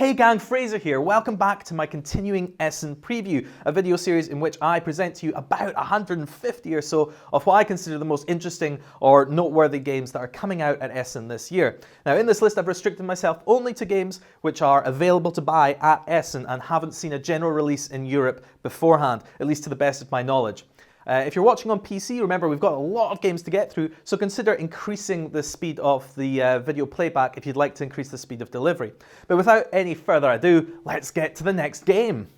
Hey gang, Fraser here. Welcome back to my continuing Essen preview, a video series in which I present to you about 150 or so of what I consider the most interesting or noteworthy games that are coming out at Essen this year. Now in this list I've restricted myself only to games which are available to buy at Essen and haven't seen a general release in Europe beforehand, at least to the best of my knowledge. If you're watching on PC, remember we've got a lot of games to get through, so consider increasing the speed of the video playback if you'd like to increase the speed of delivery. But without any further ado, let's get to the next game.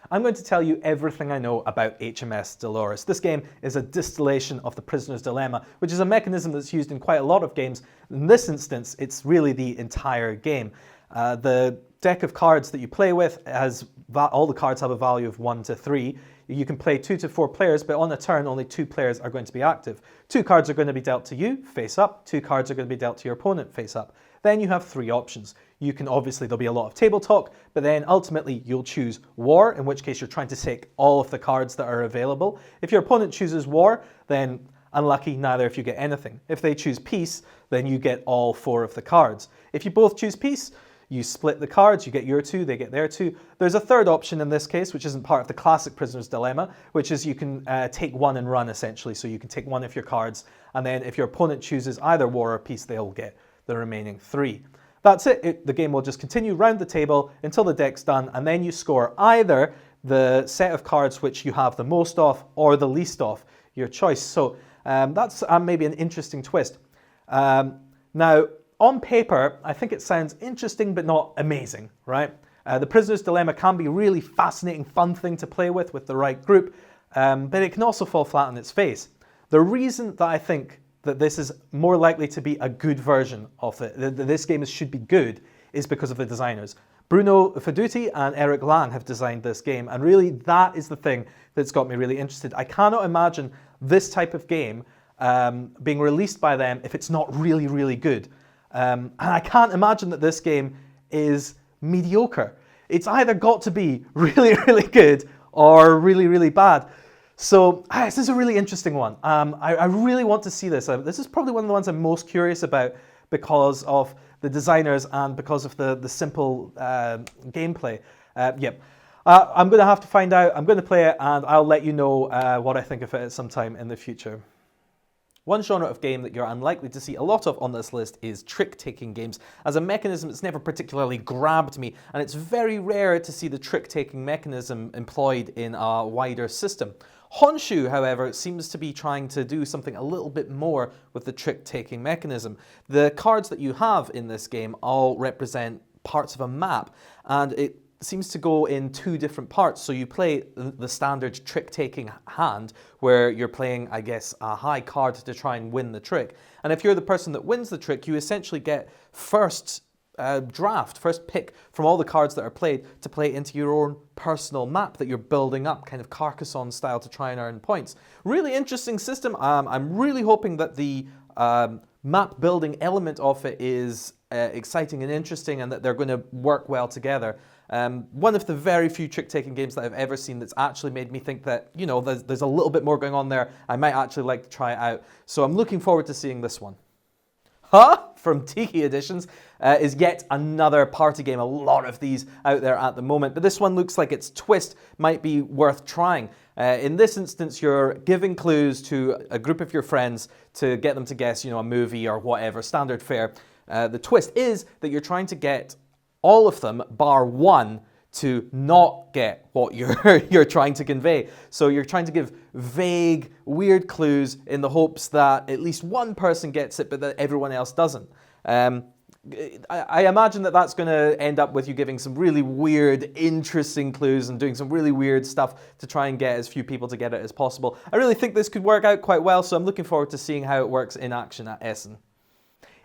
I'm going to tell you everything I know about HMS Dolores. This game is a distillation of the prisoner's dilemma, which is a mechanism that's used in quite a lot of games. In this instance, it's really the entire game. The deck of cards that you play with has all the cards have a value of 1 to 3. You can play 2 to 4 players, but on a turn only 2 players are going to be active. 2 cards are going to be dealt to you, face up. 2 cards are going to be dealt to your opponent, face up. Then you have 3 options. You can obviously, there'll be a lot of table talk, but then ultimately you'll choose war, in which case you're trying to take all of the cards that are available. If your opponent chooses war, then unlucky, neither if you get anything. If they choose peace, then you get all 4 of the cards. If you both choose peace, you split the cards, you get your 2, they get their 2. There's a third option in this case, which isn't part of the classic prisoner's dilemma, which is you can take 1 and run essentially. So you can take 1 of your cards, and then if your opponent chooses either war or peace, they'll get the remaining 3. That's it. The game will just continue round the table until the deck's done, and then you score either the set of cards which you have the most of or the least of, your choice. So that's maybe an interesting twist. Now, on paper, I think it sounds interesting but not amazing, right? The prisoner's dilemma can be a really fascinating, fun thing to play with the right group, but it can also fall flat on its face. The reason that I think that this is more likely to be a good version of it, that this game should be good, is because of the designers. Bruno Feduti and Eric Lang have designed this game, and really that is the thing that's got me really interested. I cannot imagine this type of game being released by them if it's not really, really good. And I can't imagine that this game is mediocre. It's either got to be really, really good or really, really bad. So this is a really interesting one. I really want to see this. This is probably one of the ones I'm most curious about because of the designers and because of the simple gameplay. Yep. I'm going to have to find out. I'm going to play it and I'll let you know what I think of it at some time in the future. One genre of game that you're unlikely to see a lot of on this list is trick-taking games. As a mechanism, it's never particularly grabbed me, and it's very rare to see the trick-taking mechanism employed in a wider system. Honshu, however, seems to be trying to do something a little bit more with the trick-taking mechanism. The cards that you have in this game all represent parts of a map, and it seems to go in 2 different parts. So you play the standard trick-taking hand where you're playing, I guess, a high card to try and win the trick. And if you're the person that wins the trick, you essentially get first pick from all the cards that are played to play into your own personal map that you're building up, kind of Carcassonne style, to try and earn points. Really interesting system. I'm really hoping that the map building element of it is exciting and interesting and that they're going to work well together. One of the very few trick-taking games that I've ever seen that's actually made me think that, you know, there's a little bit more going on there. I might actually like to try it out. So I'm looking forward to seeing this one. From Tiki Editions is yet another party game. A lot of these out there at the moment, but this one looks like its twist might be worth trying. In this instance, you're giving clues to a group of your friends to get them to guess, you know, a movie or whatever, standard fare. The twist is that you're trying to get all of them, bar one, to not get what you're trying to convey. So you're trying to give vague, weird clues in the hopes that at least one person gets it, but that everyone else doesn't. I imagine that that's going to end up with you giving some really weird, interesting clues and doing some really weird stuff to try and get as few people to get it as possible. I really think this could work out quite well, so I'm looking forward to seeing how it works in action at Essen.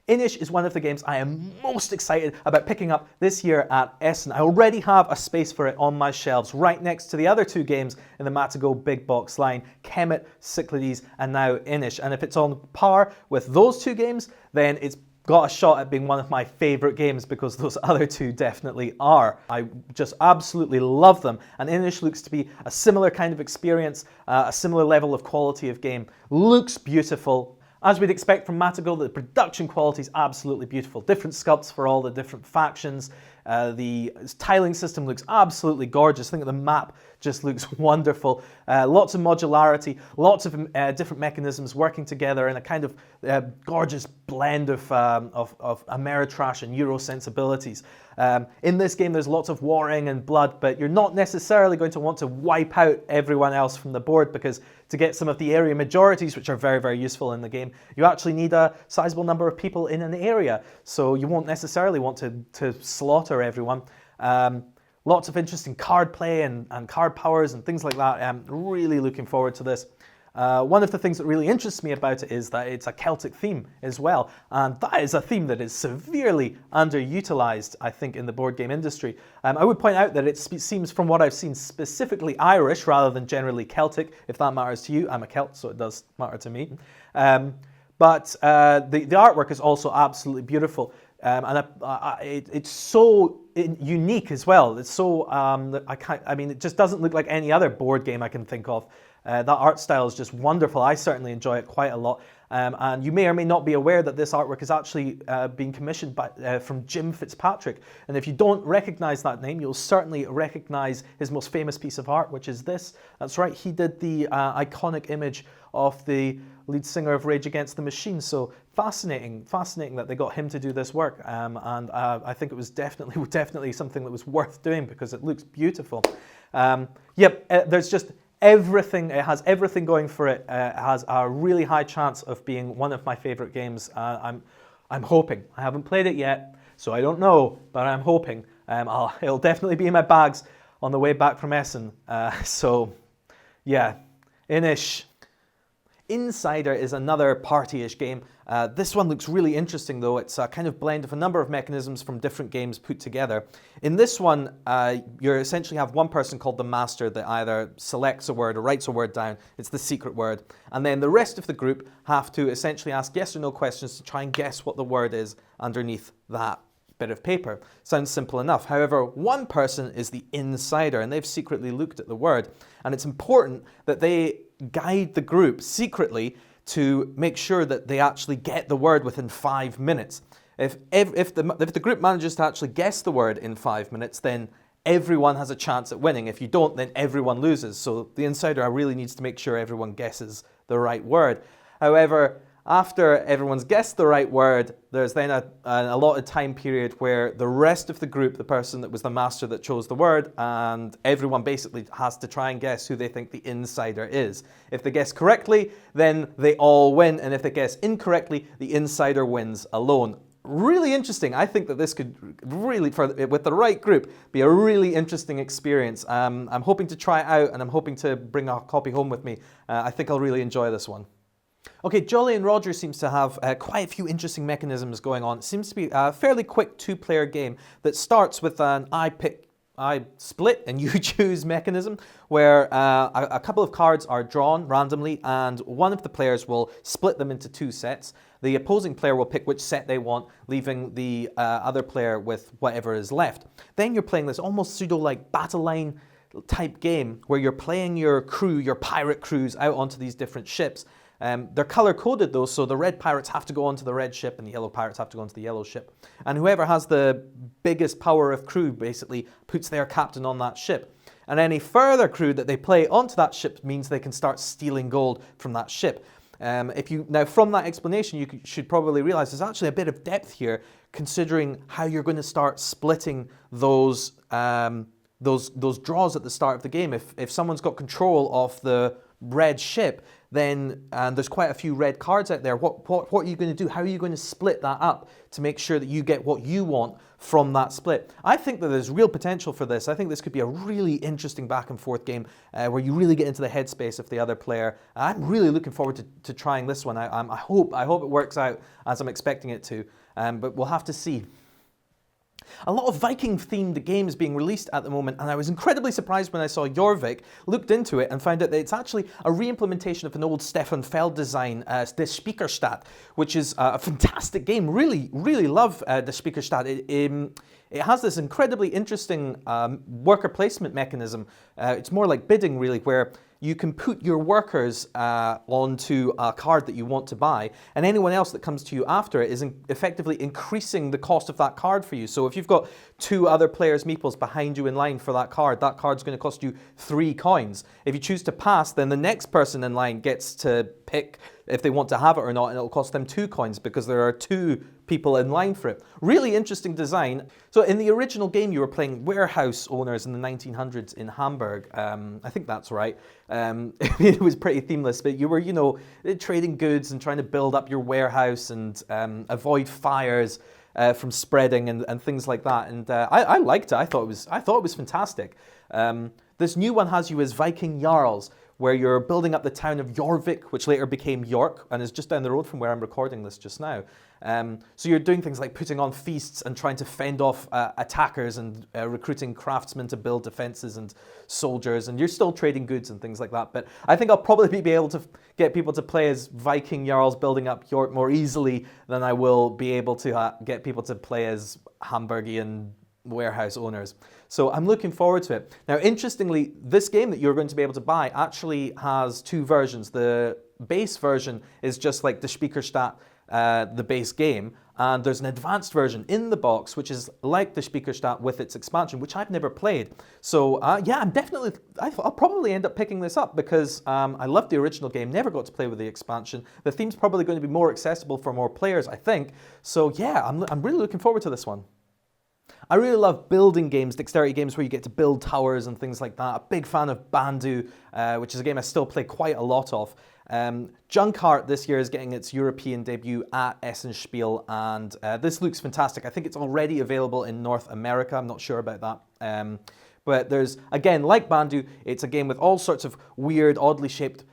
Inish is one of the games I am most excited about picking up this year at Essen. I already have a space for it on my shelves right next to the other 2 games in the Matago big box line, Kemet, Cyclades, and now Inish. And if it's on par with those 2 games, then it's got a shot at being one of my favorite games because those other 2 definitely are. I just absolutely love them, and Inish looks to be a similar kind of experience, a similar level of quality of game. Looks beautiful. As we'd expect from Matago, the production quality is absolutely beautiful. Different sculpts for all the different factions. The tiling system looks absolutely gorgeous. I think the map just looks wonderful. Lots of modularity, lots of different mechanisms working together in a kind of gorgeous blend of Ameritrash and Euro sensibilities. In this game, there's lots of warring and blood, but you're not necessarily going to want to wipe out everyone else from the board, because to get some of the area majorities, which are very, very useful in the game, you actually need a sizable number of people in an area. So you won't necessarily want to slaughter everyone. Lots of interesting card play and card powers and things like that. I'm really looking forward to this. One of the things that really interests me about it is that it's a Celtic theme as well, and that is a theme that is severely underutilized, I think, in the board game industry. I would point out that it seems, from what I've seen, specifically Irish rather than generally Celtic, if that matters to you. I'm a Celt, so it does matter to me. But the artwork is also absolutely beautiful. And it's so unique as well. It's so, I mean, it just doesn't look like any other board game I can think of. That art style is just wonderful. I certainly enjoy it quite a lot. And you may or may not be aware that this artwork is actually being commissioned from Jim Fitzpatrick. And if you don't recognize that name, you'll certainly recognize his most famous piece of art, which is this. That's right, he did the iconic image of the lead singer of Rage Against the Machine. So fascinating that they got him to do this work. And I think it was definitely something that was worth doing, because it looks beautiful. There's just everything. It has everything going for it. It has a really high chance of being one of my favorite games. I'm hoping. I haven't played it yet, so I don't know, but I'm hoping. It'll definitely be in my bags on the way back from Essen. So yeah, Inish. Insider is another party-ish game. This one looks really interesting, though. It's a kind of blend of a number of mechanisms from different games put together. In this one, you essentially have one person called the Master that either selects a word or writes a word down. It's the secret word. And then the rest of the group have to essentially ask yes or no questions to try and guess what the word is underneath that bit of paper. Sounds simple enough. However, one person is the insider, and they've secretly looked at the word. And it's important that they guide the group secretly to make sure that they actually get the word within 5 minutes. If the group manages to actually guess the word in 5 minutes, then everyone has a chance at winning. If you don't, then everyone loses. So the insider really needs to make sure everyone guesses the right word. However, after everyone's guessed the right word, there's then an allotted time period where the rest of the group, the person that was the master that chose the word, and everyone basically has to try and guess who they think the insider is. If they guess correctly, then they all win, and if they guess incorrectly, the insider wins alone. Really interesting. I think that this could really, with the right group, be a really interesting experience. I'm hoping to try it out, and I'm hoping to bring a copy home with me. I think I'll really enjoy this one. Okay, Jolly and Roger seems to have quite a few interesting mechanisms going on. It seems to be a fairly quick two-player game that starts with an I split and you choose mechanism, where a couple of cards are drawn randomly, and one of the players will split them into two sets. The opposing player will pick which set they want, leaving the other player with whatever is left. Then you're playing this almost pseudo-like battle line type game, where you're playing your crew, your pirate crews, out onto these different ships. They're color-coded though, so the red pirates have to go onto the red ship and the yellow pirates have to go onto the yellow ship. And whoever has the biggest power of crew basically puts their captain on that ship. And any further crew that they play onto that ship means they can start stealing gold from that ship. Now, from that explanation, you should probably realize there's actually a bit of depth here, considering how you're going to start splitting those draws at the start of the game. If someone's got control of the red ship, then there's quite a few red cards out there. What are you going to do? How are you going to split that up to make sure that you get what you want from that split? I think that there's real potential for this. I think this could be a really interesting back and forth game where you really get into the headspace of the other player. I'm really looking forward to trying this one. I hope it works out as I'm expecting it to, but we'll have to see. A lot of Viking-themed games being released at the moment, and I was incredibly surprised when I saw Jorvik, looked into it, and found out that it's actually a re-implementation of an old Stefan Feld design, Der Spiekerstadt, which is a fantastic game. Really, really love Der Spiekerstadt. It has this incredibly interesting worker placement mechanism. It's more like bidding, really, where you can put your workers onto a card that you want to buy, and anyone else that comes to you after it is effectively increasing the cost of that card for you. So if you've got 2 other players' meeples behind you in line for that card's going to cost you 3 coins. If you choose to pass, then the next person in line gets to pick if they want to have it or not, and it'll cost them 2 coins because there are 2 people in line for it. Really interesting design. So in the original game, you were playing warehouse owners in the 1900s in Hamburg. I think that's right. It was pretty themeless, but you were, you know, trading goods and trying to build up your warehouse and avoid fires from spreading and things like that. And I liked it. I thought it was fantastic. This new one has you as Viking Jarls, where you're building up the town of Jorvik, which later became York, and is just down the road from where I'm recording this just now. So you're doing things like putting on feasts and trying to fend off attackers and recruiting craftsmen to build defenses and soldiers, and you're still trading goods and things like that. But I think I'll probably be able to get people to play as Viking Jarls building up York more easily than I will be able to get people to play as Hamburgian warehouse owners. So I'm looking forward to it. Now, interestingly, this game that you're going to be able to buy actually has 2 versions. The base version is just like the Spiekerstadt, the base game, and there's an advanced version in the box which is like the Spiekerstadt with its expansion, which I've never played. So yeah, I'll probably end up picking this up because I loved the original game, never got to play with the expansion. The theme's probably going to be more accessible for more players, I think. So yeah, I'm really looking forward to this one. I really love building games, dexterity games where you get to build towers and things like that. A big fan of Bandu, which is a game I still play quite a lot of. Junkart this year is getting its European debut at Essen Spiel, and this looks fantastic. I think it's already available in North America. I'm not sure about that. But there's, again, like Bandu, it's a game with all sorts of weird, oddly shaped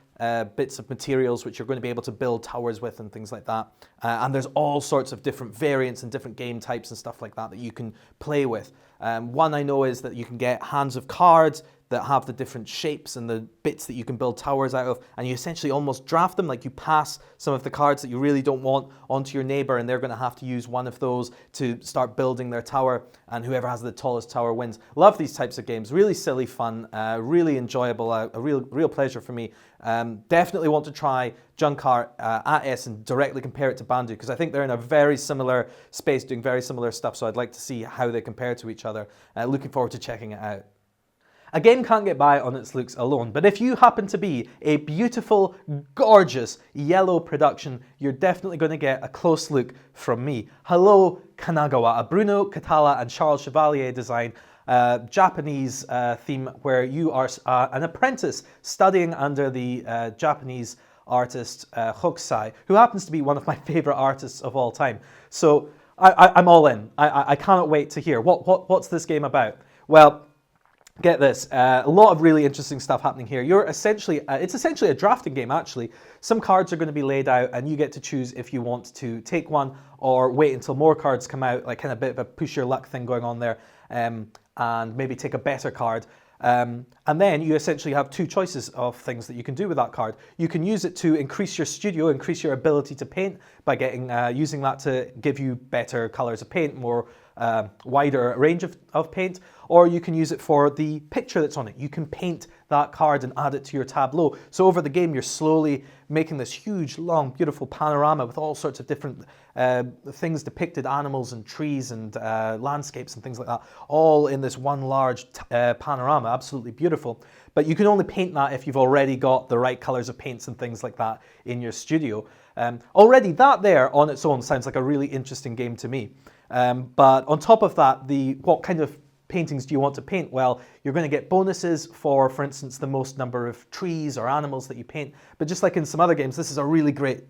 bits of materials which you're going to be able to build towers with and things like that. And there's all sorts of different variants and different game types and stuff like that you can play with. One I know is that you can get hands of cards that have the different shapes and the bits that you can build towers out of, and you essentially almost draft them, like you pass some of the cards that you really don't want onto your neighbor, and they're going to have to use one of those to start building their tower, and whoever has the tallest tower wins. Love these types of games. Really silly fun, really enjoyable, a real pleasure for me. Definitely want to try Junkart at Essen and directly compare it to Bandu, because I think they're in a very similar space doing very similar stuff, so I'd like to see how they compare to each other. Looking forward to checking it out. A game can't get by on its looks alone, but if you happen to be a beautiful, gorgeous yellow production, you're definitely going to get a close look from me. Hello Kanagawa, a Bruno Catala and Charles Chevalier design, Japanese theme where you are an apprentice studying under the Japanese artist Hokusai, who happens to be one of my favorite artists of all time. So I'm all in. I cannot wait to hear. What's this game about? Well, get this, a lot of really interesting stuff happening here. It's essentially a drafting game, actually. Some cards are going to be laid out, and you get to choose if you want to take one or wait until more cards come out, like kind of a bit of a push your luck thing going on there, and maybe take a better card. And then you essentially have 2 choices of things that you can do with that card. You can use it to increase your studio, increase your ability to paint by using that to give you better colors of paint, more wider range of paint, or you can use it for the picture that's on it. You can paint that card and add it to your tableau. So over the game, you're slowly making this huge, long, beautiful panorama with all sorts of different things depicted, animals and trees and landscapes and things like that, all in this one large panorama. Absolutely beautiful. But you can only paint that if you've already got the right colors of paints and things like that in your studio. Already that there on its own sounds like a really interesting game to me. But on top of that, what kind of paintings do you want to paint? Well, you're going to get bonuses for instance, the most number of trees or animals that you paint. But just like in some other games, this is a really great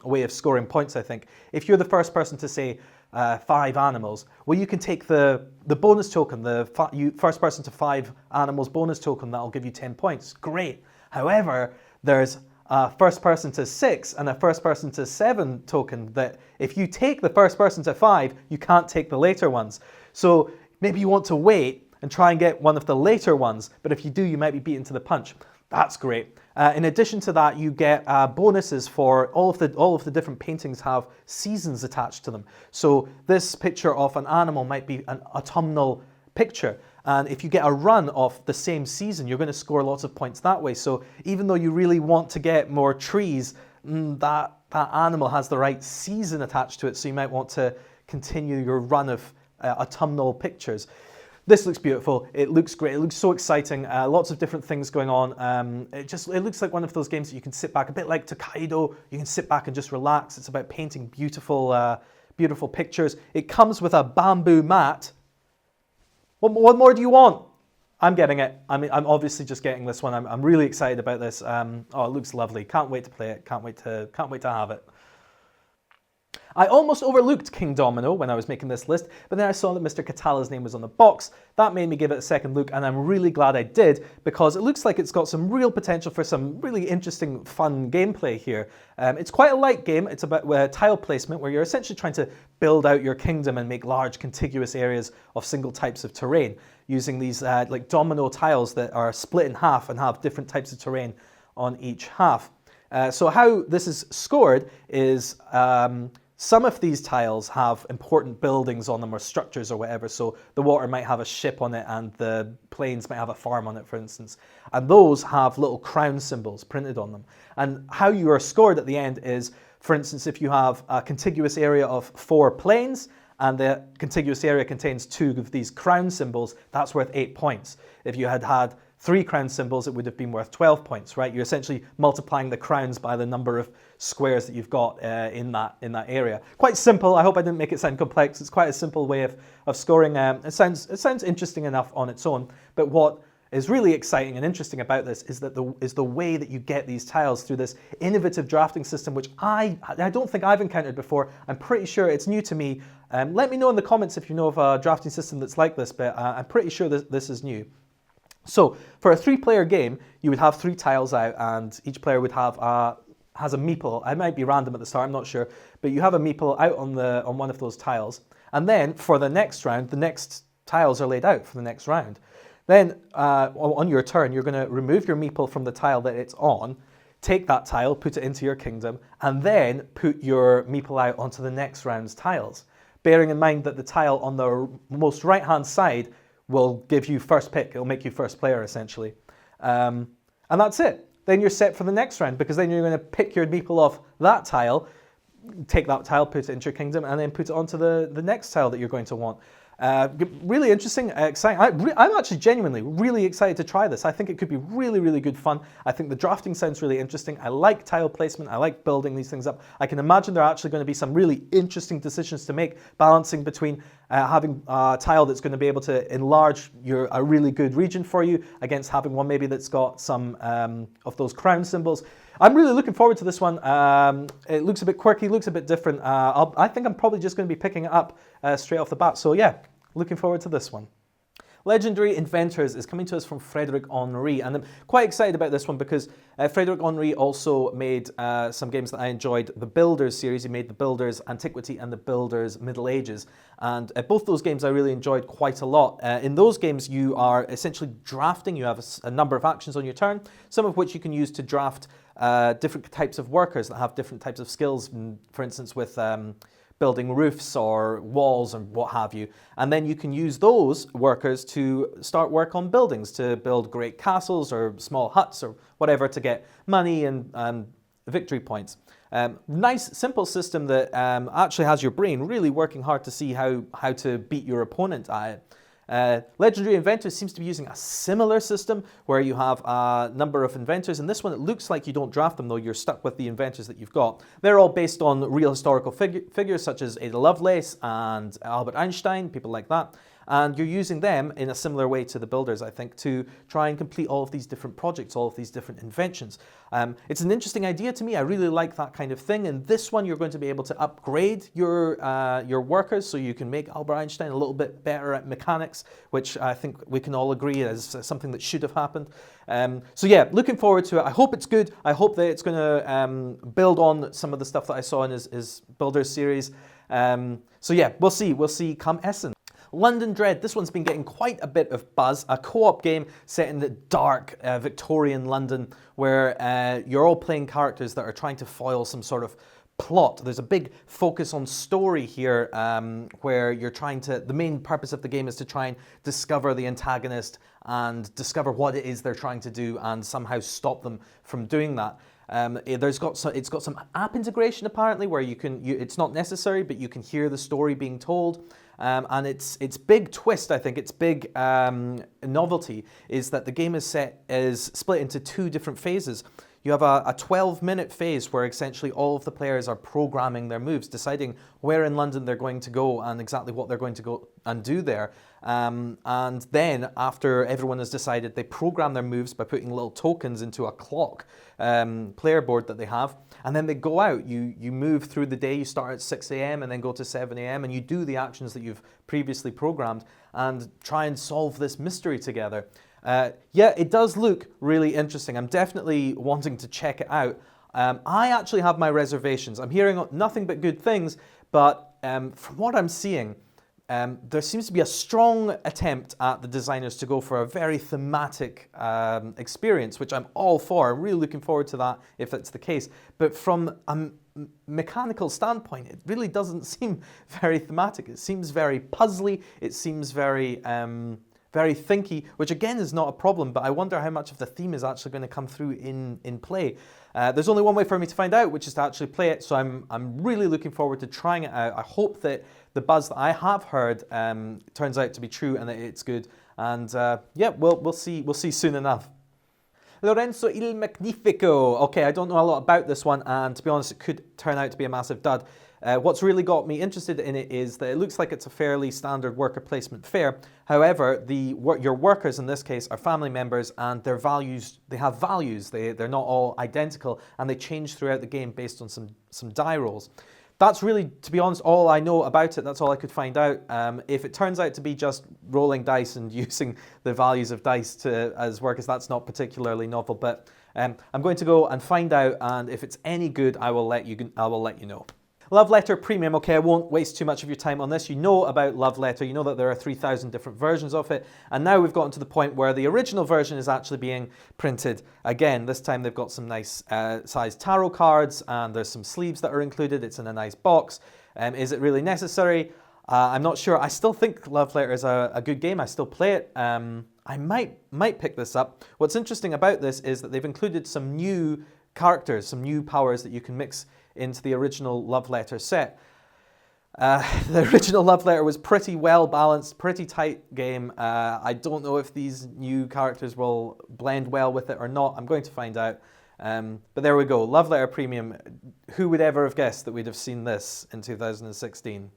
way of scoring points, I think. If you're the first person to say 5 animals, well, you can take the bonus token, first person to 5 animals bonus token, that'll give you 10 points. Great. However, there's a first person to 6 and a first person to 7 token that if you take the first person to 5, you can't take the later ones. So maybe you want to wait and try and get one of the later ones, but if you do, you might be beaten to the punch. That's great. In addition to that, you get bonuses for all of the different paintings have seasons attached to them. So this picture of an animal might be an autumnal picture. And if you get a run of the same season, you're going to score lots of points that way. So even though you really want to get more trees, that animal has the right season attached to it. So you might want to continue your run of autumnal pictures. This looks beautiful. It looks great. It looks so exciting. Lots of different things going on. It looks like one of those games that you can sit back, a bit like Tokaido. You can sit back and just relax. It's about painting beautiful, beautiful pictures. It comes with a bamboo mat. What more do you want? I'm getting it. I mean, I'm obviously just getting this one. I'm really excited about this. Oh, it looks lovely. Can't wait to play it. Can't wait to have it. I almost overlooked Kingdomino when I was making this list, but then I saw that Mr. Catala's name was on the box. That made me give it a second look, and I'm really glad I did, because it looks like it's got some real potential for some really interesting, fun gameplay here. It's quite a light game. It's about tile placement, where you're essentially trying to build out your kingdom and make large contiguous areas of single types of terrain, using these like domino tiles that are split in half and have different types of terrain on each half. So how this is scored is some of these tiles have important buildings on them or structures or whatever, so the water might have a ship on it and the plains might have a farm on it, for instance. And those have little crown symbols printed on them. And how you are scored at the end is, for instance, if you have a contiguous area of 4 plains and the contiguous area contains 2 of these crown symbols, that's worth 8 points. If you had 3 crown symbols, it would have been worth 12 points, right? You're essentially multiplying the crowns by the number of squares that you've got in that area. Quite simple. I hope I didn't make it sound complex. It's quite a simple way of scoring. It sounds interesting enough on its own, but what is really exciting and interesting about this is that the way that you get these tiles through this innovative drafting system, which I don't think I've encountered before. I'm pretty sure it's new to me. Let me know in the comments if you know of a drafting system that's like this, but I'm pretty sure this is new. So for a 3-player game, you would have 3 tiles out, and each player would have has a meeple. It might be random at the start, I'm not sure, but you have a meeple out on one of those tiles, and then for the next round, the next tiles are laid out for the next round. Then on your turn, you're going to remove your meeple from the tile that it's on, take that tile, put it into your kingdom, and then put your meeple out onto the next round's tiles, bearing in mind that the tile on the most right-hand side will give you first pick. It'll make you first player, essentially. And that's it. Then you're set for the next round, because then you're going to pick your meeple off that tile, take that tile, put it into your kingdom, and then put it onto the next tile that you're going to want. Really interesting, exciting. I'm actually genuinely really excited to try this. I think it could be really, really good fun. I think the drafting sounds really interesting. I like tile placement. I like building these things up. I can imagine there are actually going to be some really interesting decisions to make, balancing between having a tile that's going to be able to enlarge a really good region for you against having one maybe that's got some of those crown symbols. I'm really looking forward to this one. It looks a bit quirky, looks a bit different. I think I'm probably just going to be picking it up straight off the bat. So yeah, looking forward to this one. Legendary Inventors is coming to us from Frederick Henry, and I'm quite excited about this one because Frederick Henry also made some games that I enjoyed. The Builders series, he made the Builders Antiquity and the Builders Middle Ages, and both those games I really enjoyed quite a lot. In those games you are essentially drafting. You have a number of actions on your turn, some of which you can use to draft different types of workers that have different types of skills, for instance with building roofs or walls and what have you. And then you can use those workers to start work on buildings, to build great castles or small huts or whatever to get money and victory points. Nice, simple system that actually has your brain really working hard to see how to beat your opponent at it. Legendary Inventors seems to be using a similar system where you have a number of inventors. In this one, it looks like you don't draft them, though. You're stuck with the inventors that you've got. They're all based on real historical figures such as Ada Lovelace and Albert Einstein, people like that. And you're using them in a similar way to the Builders, I think, to try and complete all of these different projects, all of these different inventions. It's an interesting idea to me. I really like that kind of thing. In this one, you're going to be able to upgrade your workers so you can make Albert Einstein a little bit better at mechanics, which I think we can all agree is something that should have happened. So yeah, looking forward to it. I hope it's good. I hope that it's going to build on some of the stuff that I saw in his Builders series. So yeah, we'll see. We'll see come Essen. London Dread, this one's been getting quite a bit of buzz. A co-op game set in the dark Victorian London where you're all playing characters that are trying to foil some sort of plot. There's a big focus on story here where you're trying to, the main purpose of the game is to try and discover the antagonist and discover what it is they're trying to do and somehow stop them from doing that. It's got some app integration apparently where it's not necessary, but you can hear the story being told. And its big twist, I think, its big novelty is that the game is split into 2 different phases. You have a 12-minute phase where essentially all of the players are programming their moves, deciding where in London they're going to go and exactly what they're going to go and do there. And then after everyone has decided, they program their moves by putting little tokens into a clock player board that they have. And then they go out. You move through the day. You start at 6 a.m. and then go to 7 a.m. and you do the actions that you've previously programmed and try and solve this mystery together. Yeah, it does look really interesting. I'm definitely wanting to check it out. I actually have my reservations. I'm hearing nothing but good things, but from what I'm seeing, there seems to be a strong attempt at the designers to go for a very thematic experience, which I'm all for. I'm really looking forward to that if that's the case. But from a mechanical standpoint, it really doesn't seem very thematic. It seems very puzzly. It seems very thinky, which again is not a problem, but I wonder how much of the theme is actually going to come through in play. There's only one way for me to find out, which is to actually play it, so I'm really looking forward to trying it out. I hope that the buzz that I have heard turns out to be true and that it's good. And yeah, we'll see soon enough. Lorenzo il Magnifico. Okay, I don't know a lot about this one, and to be honest, it could turn out to be a massive dud. What's really got me interested in it is that it looks like it's a fairly standard worker placement fare. However, your workers in this case are family members, and their values, they have values. They're not all identical, and they change throughout the game based on some die rolls. That's really, to be honest, all I know about it. That's all I could find out. If it turns out to be just rolling dice and using the values of dice as workers, that's not particularly novel. But I'm going to go and find out, and if it's any good, I will let you know. Love Letter Premium. Okay, I won't waste too much of your time on this. You know about Love Letter. You know that there are 3,000 different versions of it. And now we've gotten to the point where the original version is actually being printed again. This time they've got some nice sized tarot cards, and there's some sleeves that are included. It's in a nice box. Is it really necessary? I'm not sure. I still think Love Letter is a good game. I still play it. I might pick this up. What's interesting about this is that they've included some new characters, some new powers that you can mix into the original Love Letter set. The original Love Letter was pretty well balanced, pretty tight game. I don't know if these new characters will blend well with it or not. I'm going to find out. But there we go, Love Letter Premium. Who would ever have guessed that we'd have seen this in 2016?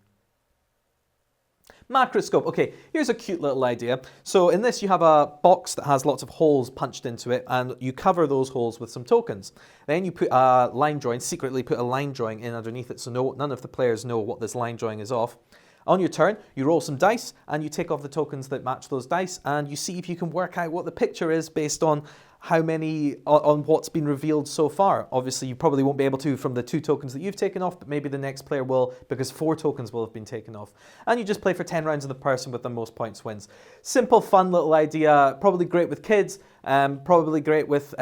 Macroscope. Okay, here's a cute little idea. So in this you have a box that has lots of holes punched into it, and you cover those holes with some tokens. Then you put a line drawing, secretly put a line drawing in underneath it, so none of the players know what this line drawing is of. On your turn, you roll some dice, and you take off the tokens that match those dice, and you see if you can work out what the picture is based on how many, on what's been revealed so far. Obviously, you probably won't be able to from the 2 tokens that you've taken off, but maybe the next player will, because 4 tokens will have been taken off. And you just play for 10 rounds, and the person with the most points wins. Simple, fun little idea, probably great with kids, probably great with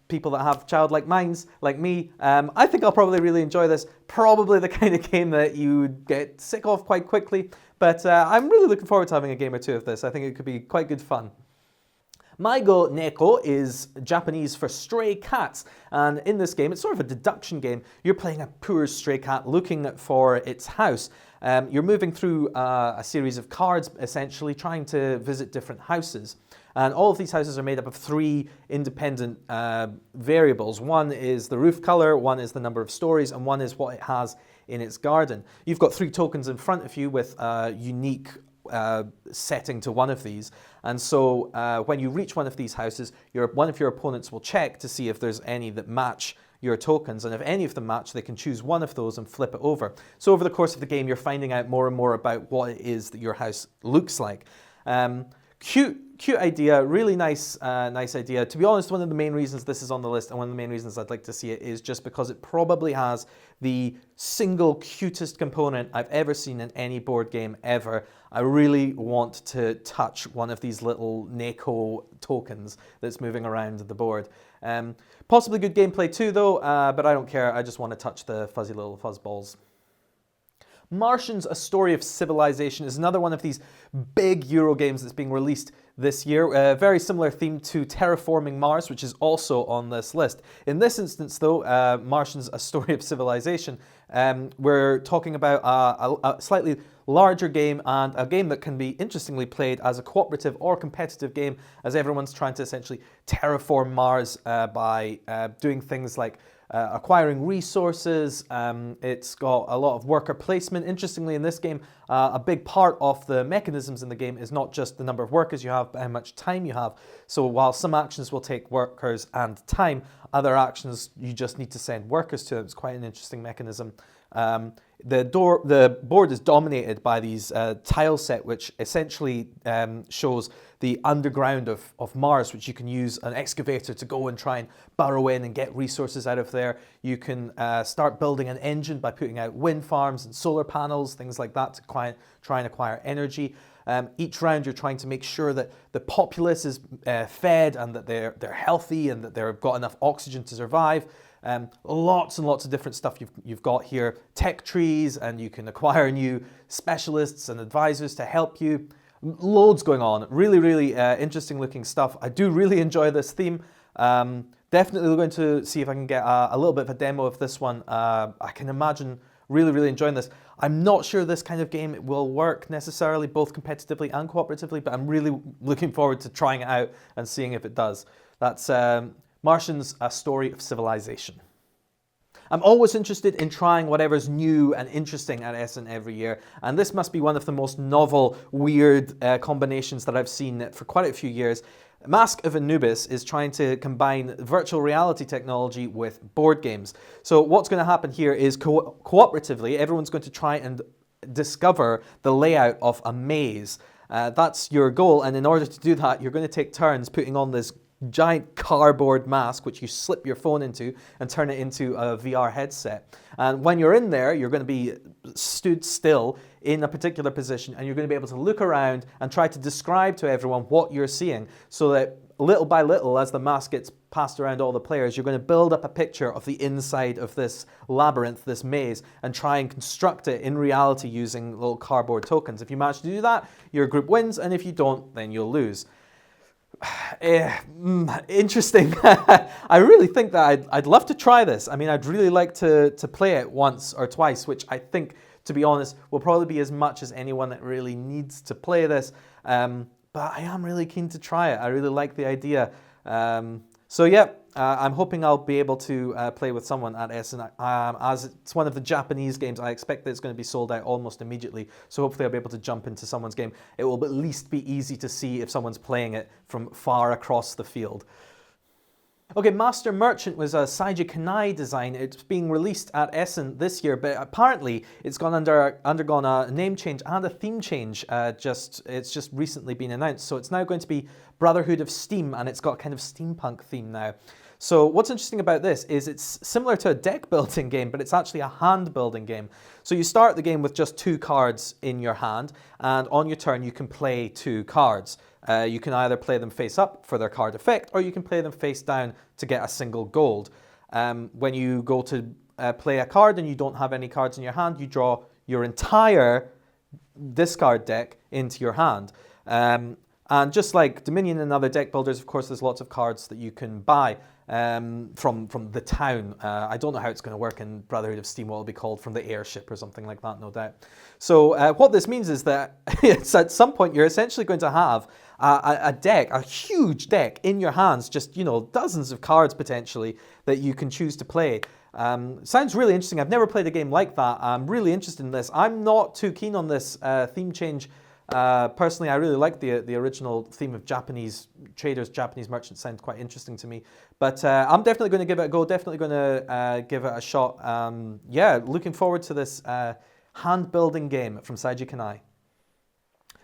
people that have childlike minds, like me. I think I'll probably really enjoy this. Probably the kind of game that you get sick of quite quickly, but I'm really looking forward to having a game or 2 of this. I think it could be quite good fun. Maigo Neko is Japanese for stray cats, and in this game, it's sort of a deduction game. You're playing a poor stray cat looking for its house. You're moving through a series of cards, essentially, trying to visit different houses. And all of these houses are made up of 3 independent variables. One is the roof color, one is the number of stories, and one is what it has in its garden. You've got 3 tokens in front of you with a unique setting to one of these, and so when you reach one of these houses, one of your opponents will check to see if there's any that match your tokens, and if any of them match, they can choose one of those and flip it over. So over the course of the game, you're finding out more and more about what it is that your house looks like. Cute idea, really nice idea. To be honest, one of the main reasons this is on the list, and one of the main reasons I'd like to see it, is just because it probably has the single cutest component I've ever seen in any board game ever. I really want to touch one of these little Neko tokens that's moving around the board. Possibly good gameplay too, though, but I don't care. I just want to touch the fuzzy little fuzzballs. Martians, A Story of Civilization is another one of these big Euro games that's being released this year. A very similar theme to Terraforming Mars, which is also on this list. In this instance, though, Martians, A Story of Civilization, we're talking about a slightly larger game, and a game that can be interestingly played as a cooperative or competitive game, as everyone's trying to essentially terraform Mars by doing things like acquiring resources. It's got a lot of worker placement. Interestingly, in this game, a big part of the mechanisms in the game is not just the number of workers you have, but how much time you have. So while some actions will take workers and time, other actions you just need to send workers to them. It's quite an interesting mechanism. The board is dominated by these tile set, which essentially shows the underground of Mars, which you can use an excavator to go and try and burrow in and get resources out of there. You can start building an engine by putting out wind farms and solar panels, things like that, to try and acquire energy. Each round you're trying to make sure that the populace is fed and that they're healthy and that they've got enough oxygen to survive. Lots and lots of different stuff you've got here. Tech trees, and you can acquire new specialists and advisors to help you. Loads going on. Really, really interesting looking stuff. I do really enjoy this theme. Definitely going to see if I can get a little bit of a demo of this one. I can imagine really, really enjoying this. I'm not sure this kind of game will work necessarily, both competitively and cooperatively, but I'm really looking forward to trying it out and seeing if it does. That's Martians, A Story of Civilization. I'm always interested in trying whatever's new and interesting at Essen every year, and this must be one of the most novel, weird combinations that I've seen for quite a few years. Mask of ANUBIS is trying to combine virtual reality technology with board games. So what's going to happen here is cooperatively, everyone's going to try and discover the layout of a maze. That's your goal, and in order to do that, you're going to take turns putting on this giant cardboard mask, which you slip your phone into and turn it into a VR headset. And when you're in there, you're going to be stood still in a particular position, and you're going to be able to look around and try to describe to everyone what you're seeing, so that little by little, as the mask gets passed around all the players, you're going to build up a picture of the inside of this labyrinth, this maze, and try and construct it in reality using little cardboard tokens. If you manage to do that, your group wins, and if you don't, then you'll lose. Interesting. I really think that I'd love to try this. I mean, I'd really like to play it once or twice, which I think, to be honest, will probably be as much as anyone that really needs to play this. But I am really keen to try it. I really like the idea. So yeah, I'm hoping I'll be able to play with someone at Essen. As it's one of the Japanese games, I expect that it's going to be sold out almost immediately. So hopefully I'll be able to jump into someone's game. It will at least be easy to see if someone's playing it from far across the field. Okay, Master Merchant was a Seiji Kanai design. It's being released at Essen this year, but apparently it's undergone a name change and a theme change. It's just recently been announced. So it's now going to be Brotherhood of Steam, and it's got kind of steampunk theme now. So what's interesting about this is it's similar to a deck building game, but it's actually a hand building game. So you start the game with just 2 cards in your hand, and on your turn you can play 2 cards. You can either play them face up for their card effect, or you can play them face down to get a single gold. When you go to play a card and you don't have any cards in your hand, you draw your entire discard deck into your hand. And just like Dominion and other deck builders, of course, there's lots of cards that you can buy from the town. I don't know how it's going to work in Brotherhood of Steam, what it'll be called, from the airship or something like that, no doubt. So what this means is that it's at some point you're essentially going to have a deck, a huge deck in your hands, just, you know, dozens of cards potentially that you can choose to play. Sounds really interesting. I've never played a game like that. I'm really interested in this. I'm not too keen on this theme change. Personally, I really like the original theme of Japanese traders, Japanese merchants. Sounds quite interesting to me. But I'm definitely going to give it a go, definitely going to give it a shot. Yeah, looking forward to this hand-building game from Seiji Kanai.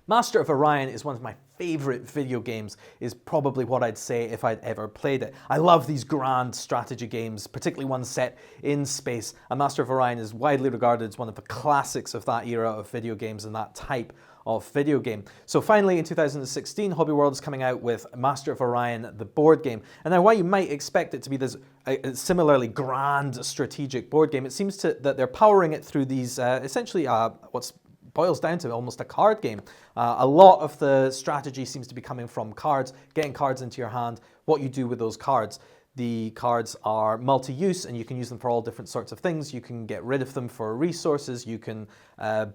Master of Orion is one of my favorite video games, is probably what I'd say if I'd ever played it. I love these grand strategy games, particularly ones set in space. And Master of Orion is widely regarded as one of the classics of that era of video games and that type of video game. So finally in 2016, Hobby World is coming out with Master of Orion, the board game. And now while you might expect it to be this similarly grand strategic board game, it seems that they're powering it through these essentially what's boils down to almost a card game. A lot of the strategy seems to be coming from cards, getting cards into your hand, what you do with those cards. The cards are multi-use and you can use them for all different sorts of things. You can get rid of them for resources, you can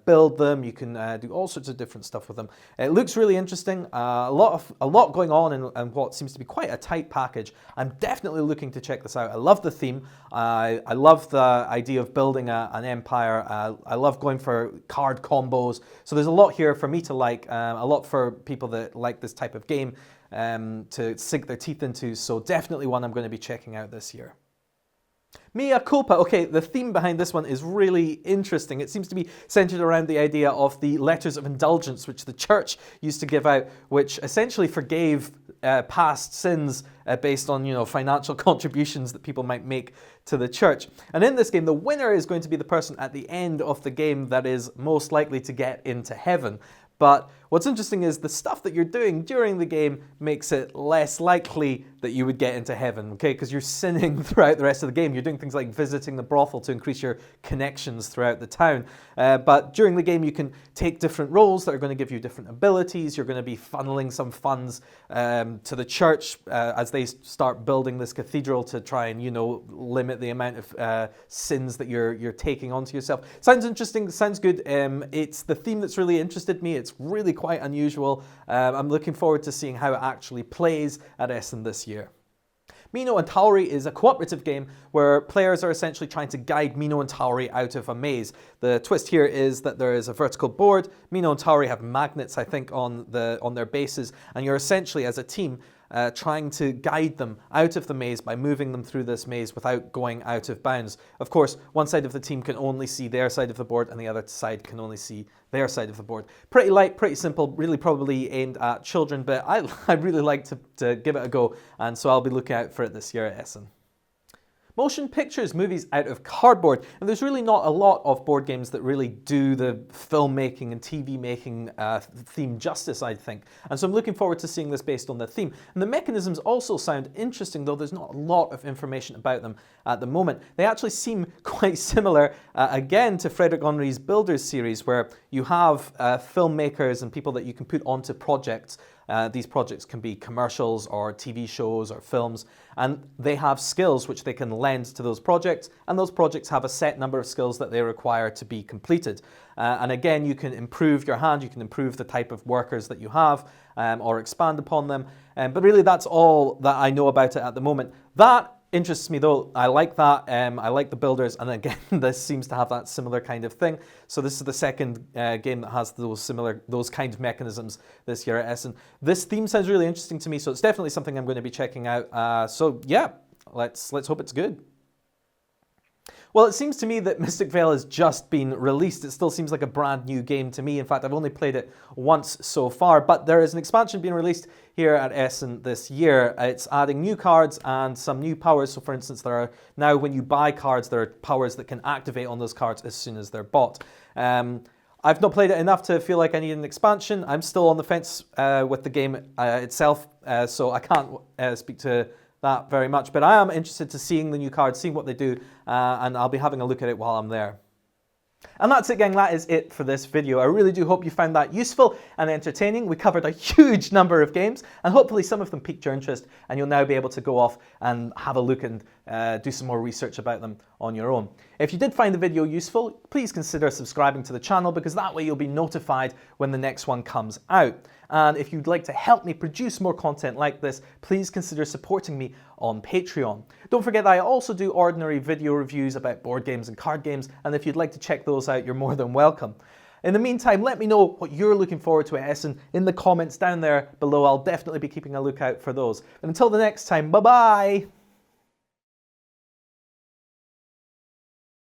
build them, you can do all sorts of different stuff with them. It looks really interesting, a lot going on in what seems to be quite a tight package. I'm definitely looking to check this out. I love the theme, I love the idea of building an empire, I love going for card combos, so there's a lot here for me to like, a lot for people that like this type of game to sink their teeth into, so definitely one I'm going to be checking out this year. Mea Culpa. Okay, the theme behind this one is really interesting. It seems to be centered around the idea of the letters of indulgence which the church used to give out, which essentially forgave past sins based on, you know, financial contributions that people might make to the church. And in this game, the winner is going to be the person at the end of the game that is most likely to get into heaven. But what's interesting is the stuff that you're doing during the game makes it less likely that you would get into heaven, okay? Because you're sinning throughout the rest of the game. You're doing things like visiting the brothel to increase your connections throughout the town. But during the game, you can take different roles that are going to give you different abilities. You're going to be funneling some funds to the church as they start building this cathedral to try and, you know, limit the amount of sins that you're taking onto yourself. Sounds interesting. Sounds good. It's the theme that's really interested me. It's really quite unusual. I'm looking forward to seeing how it actually plays at Essen this year. Mino and Tauri is a cooperative game where players are essentially trying to guide Mino and Tauri out of a maze. The twist here is that there is a vertical board. Mino and Tauri have magnets, I think, on their bases, and you're essentially, as a team, trying to guide them out of the maze by moving them through this maze without going out of bounds. Of course, one side of the team can only see their side of the board and the other side can only see their side of the board. Pretty light, pretty simple, really probably aimed at children, but I really like to give it a go, and so I'll be looking out for it this year at Essen. Motion pictures, movies out of cardboard. And there's really not a lot of board games that really do the filmmaking and TV making theme justice, I think. And so I'm looking forward to seeing this based on the theme. And the mechanisms also sound interesting, though there's not a lot of information about them at the moment. They actually seem quite similar, again, to Frederick Henry's Builders series, where you have filmmakers and people that you can put onto projects. These projects can be commercials or TV shows or films, and they have skills which they can lend to those projects, and those projects have a set number of skills that they require to be completed. And again, you can improve your hand, you can improve the type of workers that you have, or expand upon them, but really that's all that I know about it at the moment. That interests me though. I like that. I like the Builders, and again, this seems to have that similar kind of thing. So this is the second game that has those kind of mechanisms this year at Essen. This theme sounds really interesting to me, so it's definitely something I'm going to be checking out. So yeah, let's hope it's good. Well, it seems to me that Mystic Vale has just been released. It still seems like a brand new game to me. In fact, I've only played it once so far, but there is an expansion being released here at Essen this year. It's adding new cards and some new powers. So for instance, there are now, when you buy cards, there are powers that can activate on those cards as soon as they're bought. I've not played it enough to feel like I need an expansion. I'm still on the fence with the game itself, so I can't speak to that very much, but I am interested to seeing the new cards, seeing what they do, and I'll be having a look at it while I'm there. And that's it, gang. That is it for this video. I really do hope you found that useful and entertaining. We covered a huge number of games, and hopefully some of them piqued your interest, and you'll now be able to go off and have a look and do some more research about them on your own. If you did find the video useful, please consider subscribing to the channel, because that way you'll be notified when the next one comes out. And if you'd like to help me produce more content like this, please consider supporting me on Patreon. Don't forget that I also do ordinary video reviews about board games and card games, and if you'd like to check those out, you're more than welcome. In the meantime, let me know what you're looking forward to at Essen in the comments down there below. I'll definitely be keeping a lookout for those. And until the next time, bye-bye!